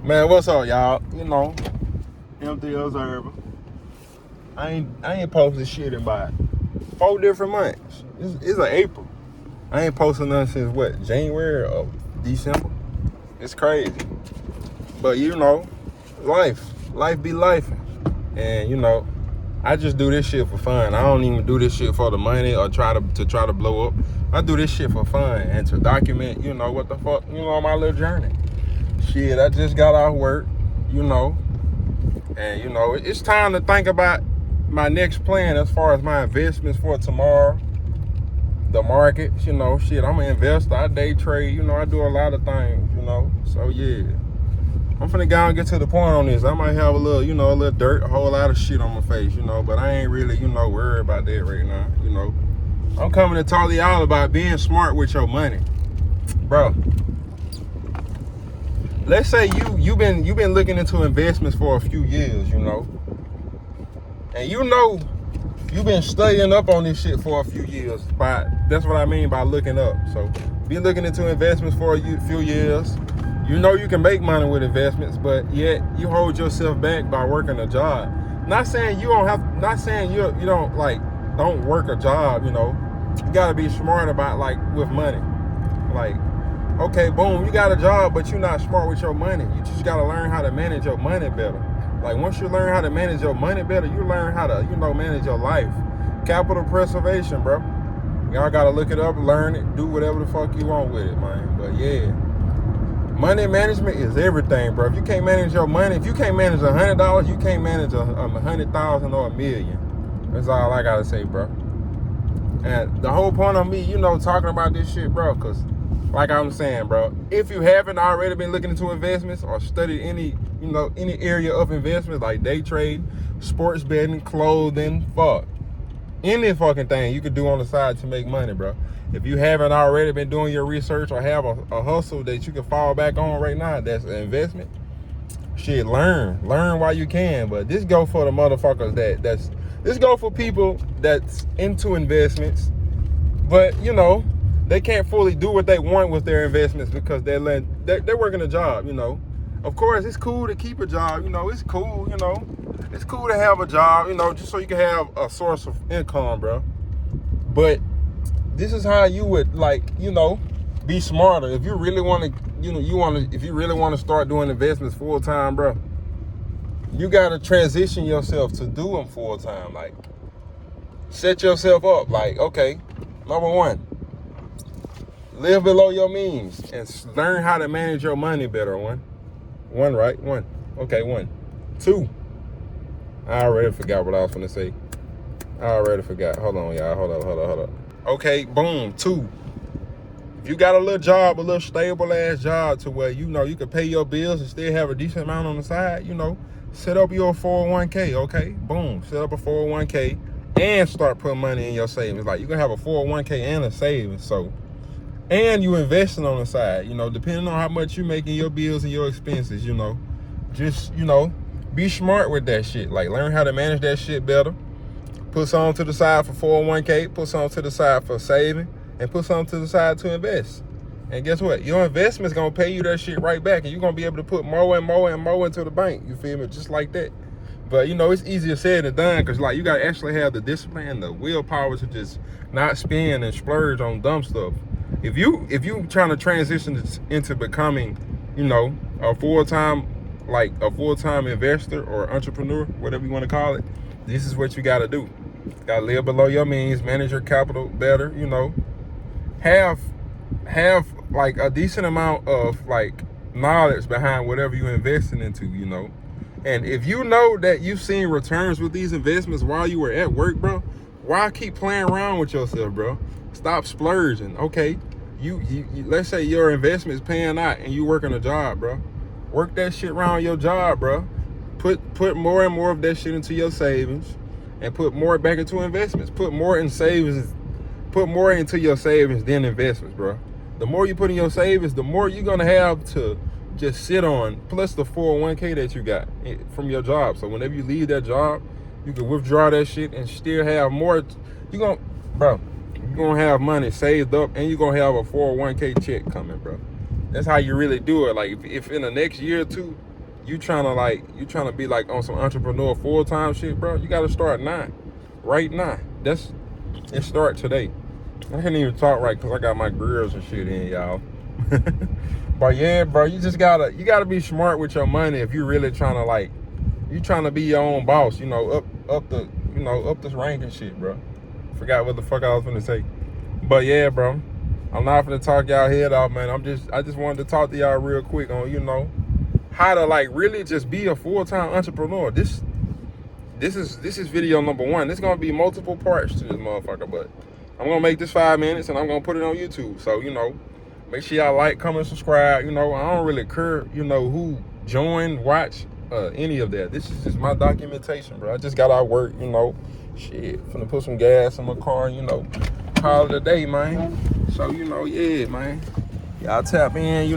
Man, what's up, y'all? You know, Empty Observer. I ain't posted shit in about 4 different months. It's an April. I ain't posted nothing since what, January or December? It's crazy. But you know, life be life. And you know, I just do this shit for fun. I don't even do this shit for the money or try to blow up. I do this shit for fun and to document, you know, what the fuck, you know, my little journey. Shit, I just got off work, you know, and you know, it's time to think about my next plan as far as my investments for tomorrow, the markets, you know, shit, I'm an investor, I day trade, you know, I do a lot of things, you know, so yeah. I'm finna go and get to the point on this. I might have a little, you know, a little dirt, a whole lot of shit on my face, you know, but I ain't really, you know, worried about that right now, you know. I'm coming to talk to y'all about being smart with your money. Bro, let's say you've been looking into investments for a few years, you know, and you know you've been studying up on this shit for a few years. That's what I mean by looking up. So be looking into investments for a few years. You know you can make money with investments, but yet you hold yourself back by working a job. Not saying you don't have, not saying you don't like don't work a job. You know, you gotta be smart about like with money, like. Okay, boom, you got a job, but you're not smart with your money. You just got to learn how to manage your money better. Like, once you learn how to manage your money better, you learn how to, you know, manage your life. Capital preservation, bro. Y'all got to look it up, learn it, do whatever the fuck you want with it, man. But, yeah, money management is everything, bro. If you can't manage your money, if you can't manage $100, you can't manage $100,000 or $1 million. That's all I got to say, bro. And the whole point of me, you know, talking about this shit, bro, because like I'm saying, bro, if you haven't already been looking into investments or studied any, you know, any area of investments like day trade, sports betting, clothing, fuck, any fucking thing you could do on the side to make money, bro. If you haven't already been doing your research or have a hustle that you can fall back on right now, that's an investment. Shit, learn while you can. But this go for the motherfuckers this go for people that's into investments, but you know, they can't fully do what they want with their investments because they're working a job, you know. Of course, it's cool to keep a job, you know. It's cool, you know. It's cool to have a job, you know, just so you can have a source of income, bro. But this is how you would, like, you know, be smarter. If you really want to, you know, if you really want to start doing investments full time, bro, you got to transition yourself to do them full time. Like, set yourself up. Like, okay, number one, live below your means and learn how to manage your money better. One, right? One. Okay, one. Two. I already forgot what I was going to say. I already forgot. Hold on, y'all. Hold up. Okay, boom. Two. If you got a little job, a little stable ass job to where, you know, you can pay your bills and still have a decent amount on the side, you know, set up your 401k, okay? Boom. Set up a 401k and start putting money in your savings. Like, you can have a 401k and a savings, so. And you investing on the side, you know, depending on how much you making your bills and your expenses, you know. Just, you know, be smart with that shit. Like, learn how to manage that shit better. Put some to the side for 401k, put some to the side for saving, and put some to the side to invest. And guess what? Your investment's gonna pay you that shit right back, and you're gonna be able to put more and more and more into the bank. You feel me? Just like that. But, you know, it's easier said than done because, like, you got to actually have the discipline and the willpower to just not spend and splurge on dumb stuff. If you trying to transition into becoming, you know, a full-time investor or entrepreneur, whatever you want to call it, this is what you got to do. Got to live below your means, manage your capital better, you know, have like a decent amount of like knowledge behind whatever you're investing into, you know. And if you know that you've seen returns with these investments while you were at work, bro, why keep playing around with yourself, bro? Stop splurging. Okay, you let's say your investment's paying out and you working a job, bro. Work that shit around your job, bro. Put more and more of that shit into your savings and put more back into investments. Put more in savings. Put more into your savings than investments, bro. The more you put in your savings, the more you're gonna have to just sit on, plus the 401k that you got from your job. So whenever you leave that job, you can withdraw that shit and still have more. You're gonna have money saved up and you're gonna have a 401k check coming, bro. That's how you really do it. Like, if in the next year or two you trying to be like on some entrepreneur full-time shit, bro, you gotta start now. Right now. It start today. I can't even talk right because I got my grills and shit in, y'all. But yeah, bro, you gotta be smart with your money if you really trying to be your own boss, up this rank and shit, bro. Forgot what the fuck I was gonna say. But yeah, bro, I'm not gonna talk y'all head off, man. I just wanted to talk to y'all real quick on, how to really just be a full-time entrepreneur. This is video number 1. This is gonna be multiple parts to this motherfucker, but I'm gonna make this 5 minutes and I'm gonna put it on YouTube. So, make sure y'all like, comment, subscribe. I don't really care, who joined, watch, any of that. This is just my documentation, bro. I just got out work, shit. Finna put some gas in my car, call it a day, man. So, yeah, man. Y'all tap in,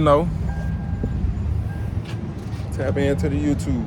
tap into the YouTube.